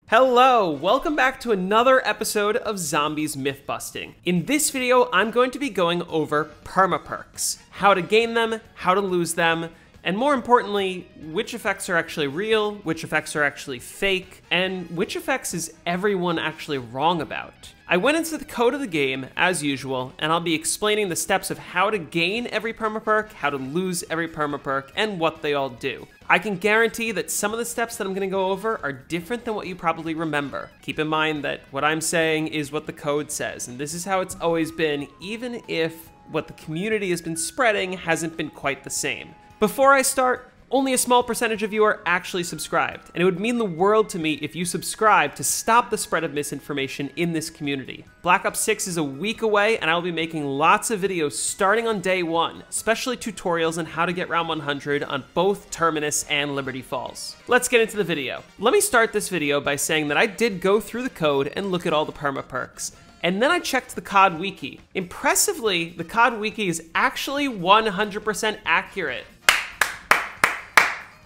Hello, welcome back to another episode of Zombies Myth Busting. In this video, I'm going to be going over permaperks, how to gain them, how to lose them, and more importantly, which effects are actually real, which effects are actually fake, and which effects is everyone actually wrong about. I went into the code of the game, as usual, and I'll be explaining the steps of how to gain every permaperk, how to lose every permaperk, and what they all do. I can guarantee that some of the steps that I'm going to go over are different than what you probably remember. Keep in mind that what I'm saying is what the code says, and this is how it's always been, even if what the community has been spreading hasn't been quite the same. Before I start, only a small percentage of you are actually subscribed, and it would mean the world to me if you subscribe to stop the spread of misinformation in this community. Black Ops 6 is a week away, and I'll be making lots of videos starting on day one, especially tutorials on how to get round 100 on both Terminus and Liberty Falls. Let's get into the video. Let me start this video by saying that I did go through the code and look at all the permaperks. And then I checked the COD Wiki. Impressively, the COD Wiki is actually 100% accurate.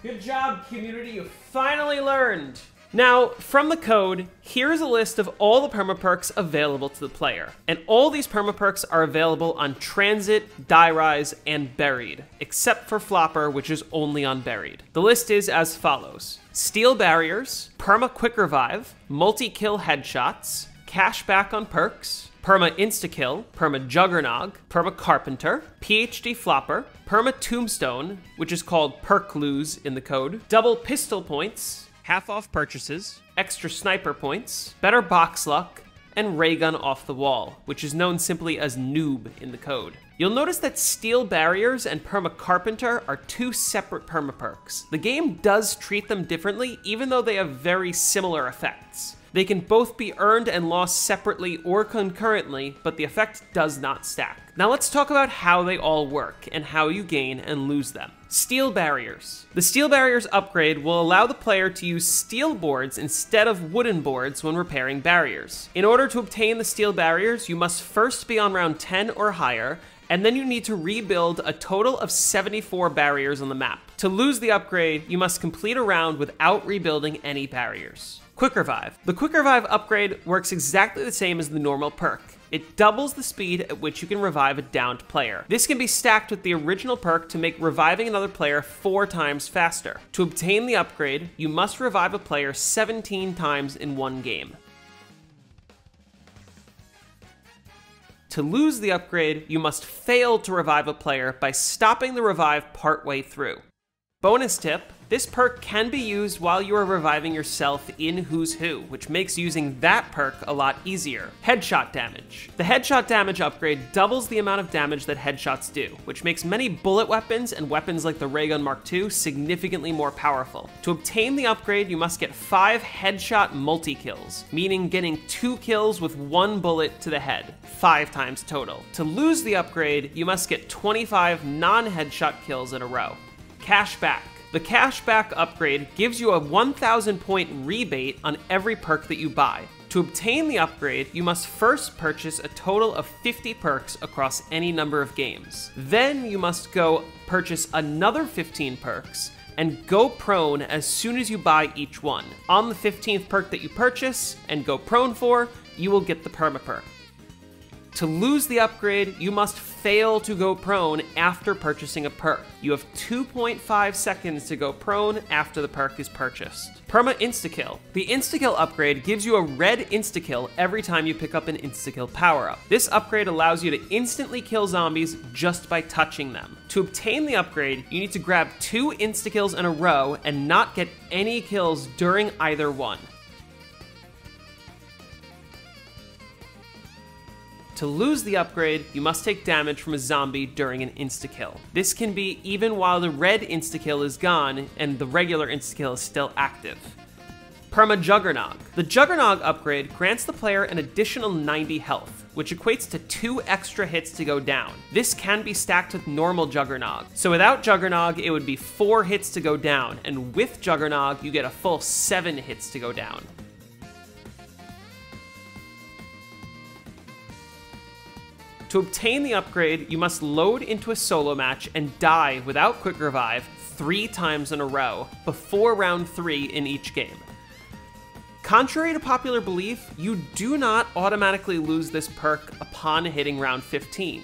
Good job, community, you finally learned. Now, from the code, here's a list of all the permaperks available to the player. And all these permaperks are available on Transit, Die Rise, and Buried, except for Flopper, which is only on Buried. The list is as follows: Steel Barriers, Perma Quick Revive, Multi-Kill Headshots, Cashback on Perks, Perma Instakill, Perma Juggernog, Perma Carpenter, PhD Flopper, Perma Tombstone, which is called Perk Lose in the code, Double Pistol Points, Half Off Purchases, Extra Sniper Points, Better Box Luck, and Ray Gun Off the Wall, which is known simply as Noob in the code. You'll notice that Steel Barriers and Perma Carpenter are two separate permaperks. The game does treat them differently, even though they have very similar effects. They can both be earned and lost separately or concurrently, but the effect does not stack. Now let's talk about how they all work and how you gain and lose them. Steel Barriers. The Steel Barriers upgrade will allow the player to use steel boards instead of wooden boards when repairing barriers. In order to obtain the Steel Barriers, you must first be on round 10 or higher, and then you need to rebuild a total of 74 barriers on the map. To lose the upgrade, you must complete a round without rebuilding any barriers. Quick Revive. The Quick Revive upgrade works exactly the same as the normal perk. It doubles the speed at which you can revive a downed player. This can be stacked with the original perk to make reviving another player 4 times faster. To obtain the upgrade, you must revive a player 17 times in one game. To lose the upgrade, you must fail to revive a player by stopping the revive partway through. Bonus tip: this perk can be used while you are reviving yourself in Who's Who, which makes using that perk a lot easier. Headshot Damage. The Headshot Damage upgrade doubles the amount of damage that headshots do, which makes many bullet weapons and weapons like the Ray Gun Mark II significantly more powerful. To obtain the upgrade, you must get 5 headshot multi-kills, meaning getting 2 kills with 1 bullet to the head, 5 times total. To lose the upgrade, you must get 25 non-headshot kills in a row. Cashback. The Cashback upgrade gives you a 1,000 point rebate on every perk that you buy. To obtain the upgrade, you must first purchase a total of 50 perks across any number of games. Then you must go purchase another 15 perks and go prone as soon as you buy each one. On the 15th perk that you purchase and go prone for, you will get the permaperk. To lose the upgrade, you must fail to go prone after purchasing a perk. You have 2.5 seconds to go prone after the perk is purchased. Perma Instakill. The Instakill upgrade gives you a red Instakill every time you pick up an Instakill power-up. This upgrade allows you to instantly kill zombies just by touching them. To obtain the upgrade, you need to grab 2 Instakills in a row and not get any kills during either one. To lose the upgrade, you must take damage from a zombie during an insta-kill. This can be even while the red insta-kill is gone and the regular insta-kill is still active. Perma Juggernog. The Juggernog upgrade grants the player an additional 90 health, which equates to 2 extra hits to go down. This can be stacked with normal Juggernog. So without Juggernog, it would be 4 hits to go down, and with Juggernog, you get a full 7 hits to go down. To obtain the upgrade, you must load into a solo match and die without quick revive 3 times in a row before round 3 in each game. Contrary to popular belief, you do not automatically lose this perk upon hitting round 15.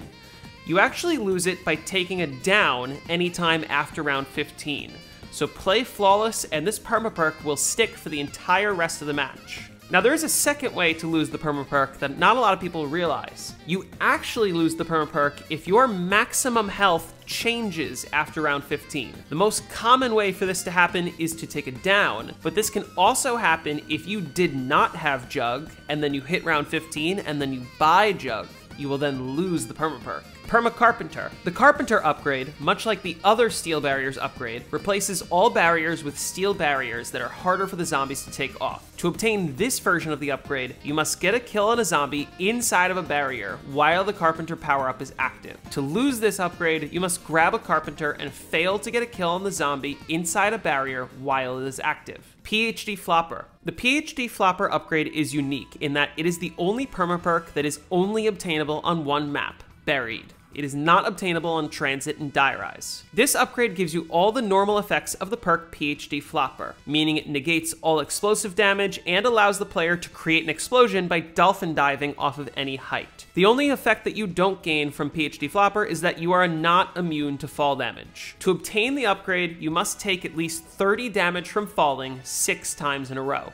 You actually lose it by taking a down anytime after round 15. So play flawless and this permaperk will stick for the entire rest of the match. Now there is a second way to lose the permaperk that not a lot of people realize. You actually lose the permaperk if your maximum health changes after round 15. The most common way for this to happen is to take a down, but this can also happen if you did not have Jug and then you hit round 15 and then you buy Jug. You will then lose the permaperk. Carpenter. The Carpenter upgrade, much like the other Steel Barriers upgrade, replaces all barriers with steel barriers that are harder for the zombies to take off. To obtain this version of the upgrade, you must get a kill on a zombie inside of a barrier while the Carpenter power-up is active. To lose this upgrade, you must grab a Carpenter and fail to get a kill on the zombie inside a barrier while it is active. PhD Flopper. The PhD Flopper upgrade is unique in that it is the only permaperk that is only obtainable on one map, Buried. It is not obtainable on Transit and Die Rise. This upgrade gives you all the normal effects of the perk PhD Flopper, meaning it negates all explosive damage and allows the player to create an explosion by dolphin diving off of any height. The only effect that you don't gain from PhD Flopper is that you are not immune to fall damage. To obtain the upgrade, you must take at least 30 damage from falling 6 times in a row.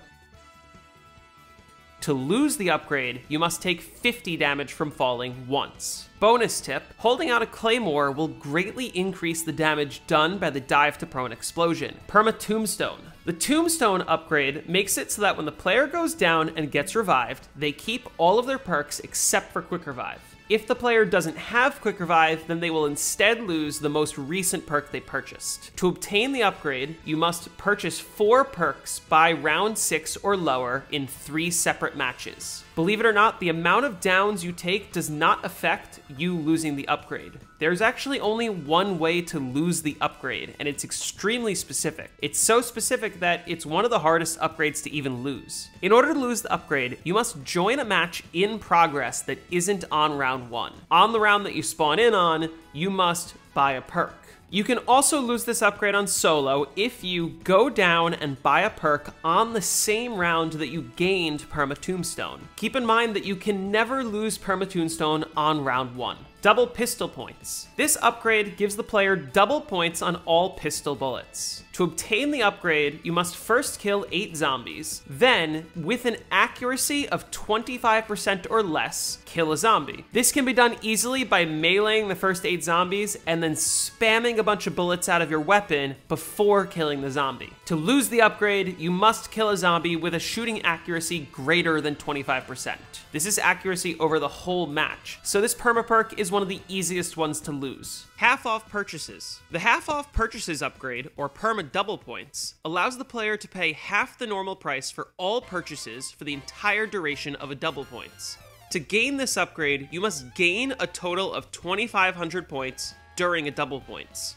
To lose the upgrade, you must take 50 damage from falling once. Bonus tip, holding out a claymore will greatly increase the damage done by the dive to prone explosion. Tombstone. The Tombstone upgrade makes it so that when the player goes down and gets revived, they keep all of their perks except for Quick Revive. If the player doesn't have Quick Revive, then they will instead lose the most recent perk they purchased. To obtain the upgrade, you must purchase 4 perks by round 6 or lower in 3 separate matches. Believe it or not, the amount of downs you take does not affect you losing the upgrade. There's actually only one way to lose the upgrade, and it's extremely specific. It's so specific that it's one of the hardest upgrades to even lose. In order to lose the upgrade, you must join a match in progress that isn't on round 1. On the round that you spawn in on, you must buy a perk. You can also lose this upgrade on solo if you go down and buy a perk on the same round that you gained Tombstone. Keep in mind that you can never lose Tombstone on round 1. Double pistol points. This upgrade gives the player double points on all pistol bullets. To obtain the upgrade, you must first kill 8 zombies, then, with an accuracy of 25% or less, kill a zombie. This can be done easily by meleeing the first 8 zombies and then spamming a bunch of bullets out of your weapon before killing the zombie. To lose the upgrade, you must kill a zombie with a shooting accuracy greater than 25%. This is accuracy over the whole match, so this permaperk is one of the easiest ones to lose. Half off purchases. The half off purchases upgrade, or perma double points, allows the player to pay half the normal price for all purchases for the entire duration of a double points. To gain this upgrade, you must gain a total of 2,500 points during a double points.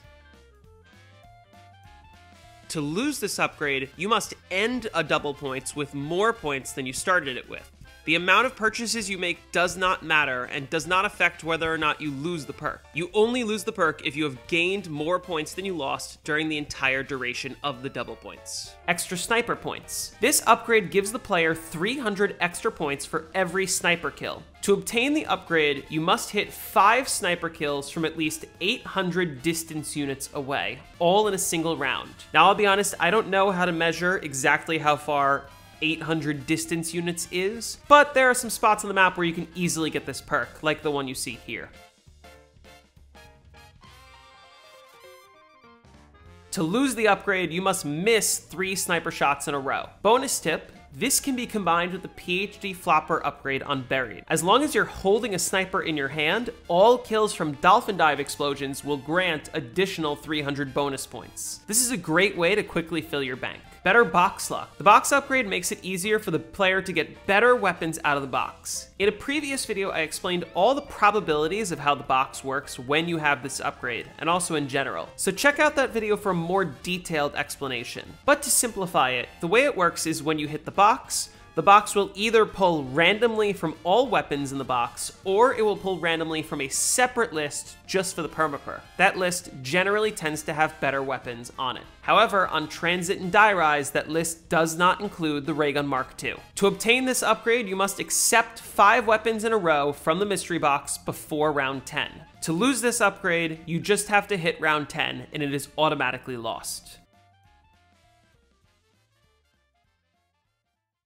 To lose this upgrade, you must end a double points with more points than you started it with. The amount of purchases you make does not matter and does not affect whether or not you lose the perk. You only lose the perk if you have gained more points than you lost during the entire duration of the double points. Extra sniper points. This upgrade gives the player 300 extra points for every sniper kill. To obtain the upgrade, you must hit 5 sniper kills from at least 800 distance units away, all in a single round. Now, I'll be honest, I don't know how to measure exactly how far 800 distance units is, but there are some spots on the map where you can easily get this perk, like the one you see here. To lose the upgrade, you must miss 3 sniper shots in a row. Bonus tip, this can be combined with the PhD Flopper upgrade on Buried. As long as you're holding a sniper in your hand, all kills from dolphin dive explosions will grant additional 300 bonus points. This is a great way to quickly fill your bank. Better box luck. The box upgrade makes it easier for the player to get better weapons out of the box. In a previous video, I explained all the probabilities of how the box works when you have this upgrade, and also in general. So check out that video for a more detailed explanation. But to simplify it, the way it works is when you hit the box The box will either pull randomly from all weapons in the box, or it will pull randomly from a separate list just for the permaperk. That list generally tends to have better weapons on it. However, on Transit and Die Rise, that list does not include the Ray Gun Mark II. To obtain this upgrade, you must accept 5 weapons in a row from the mystery box before round 10. To lose this upgrade, you just have to hit round 10, and it is automatically lost.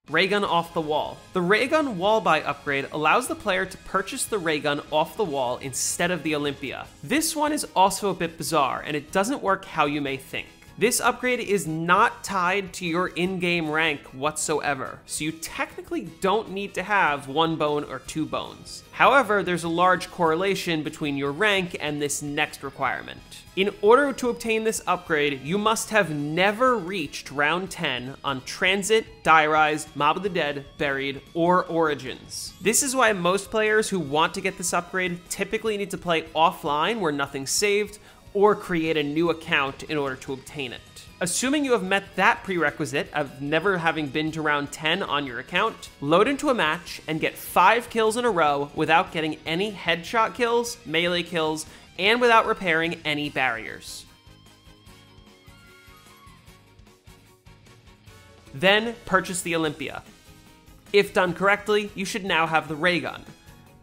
Raygun off the wall. The Raygun wall buy upgrade allows the player to purchase the Raygun off the wall instead of the Olympia. This one is also a bit bizarre, and it doesn't work how you may think. This upgrade is not tied to your in-game rank whatsoever, so you technically don't need to have 1 bone or 2 bones. However, there's a large correlation between your rank and this next requirement. In order to obtain this upgrade, you must have never reached round 10 on Transit, Die Rise, Mob of the Dead, Buried, or Origins. This is why most players who want to get this upgrade typically need to play offline where nothing's saved, or create a new account in order to obtain it. Assuming you have met that prerequisite of never having been to round 10 on your account, load into a match and get 5 kills in a row without getting any headshot kills, melee kills, and without repairing any barriers. Then purchase the Olympia. If done correctly, you should now have the Ray Gun.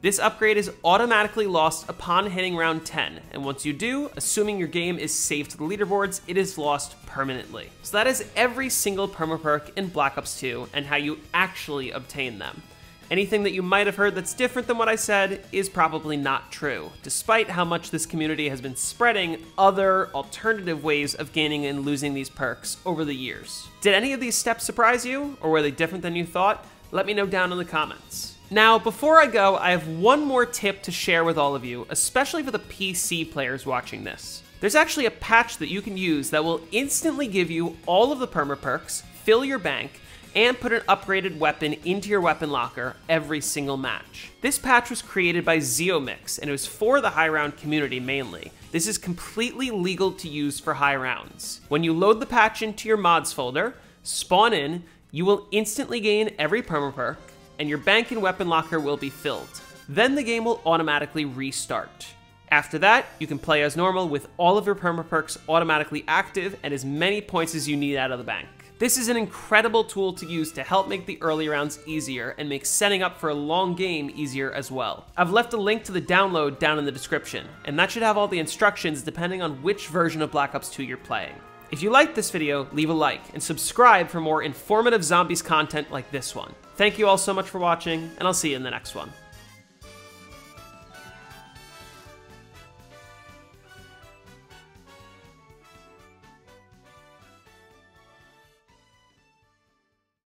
This upgrade is automatically lost upon hitting round 10, and once you do, assuming your game is saved to the leaderboards, it is lost permanently. So that is every single permaperk in Black Ops 2 and how you actually obtain them. Anything that you might have heard that's different than what I said is probably not true, despite how much this community has been spreading other alternative ways of gaining and losing these perks over the years. Did any of these steps surprise you, or were they different than you thought? Let me know down in the comments. Now, before I go, I have one more tip to share with all of you, especially for the PC players watching this. There's actually a patch that you can use that will instantly give you all of the permaperks, fill your bank, and put an upgraded weapon into your weapon locker every single match. This patch was created by Zeomix, and it was for the high round community mainly. This is completely legal to use for high rounds. When you load the patch into your mods folder, spawn in, you will instantly gain every permaperk, and your bank and weapon locker will be filled. Then the game will automatically restart. After that, you can play as normal with all of your permaperks automatically active and as many points as you need out of the bank. This is an incredible tool to use to help make the early rounds easier and make setting up for a long game easier as well. I've left a link to the download down in the description, and that should have all the instructions depending on which version of Black Ops 2 you're playing. If you liked this video, leave a like and subscribe for more informative zombies content like this one. Thank you all so much for watching, and I'll see you in the next one.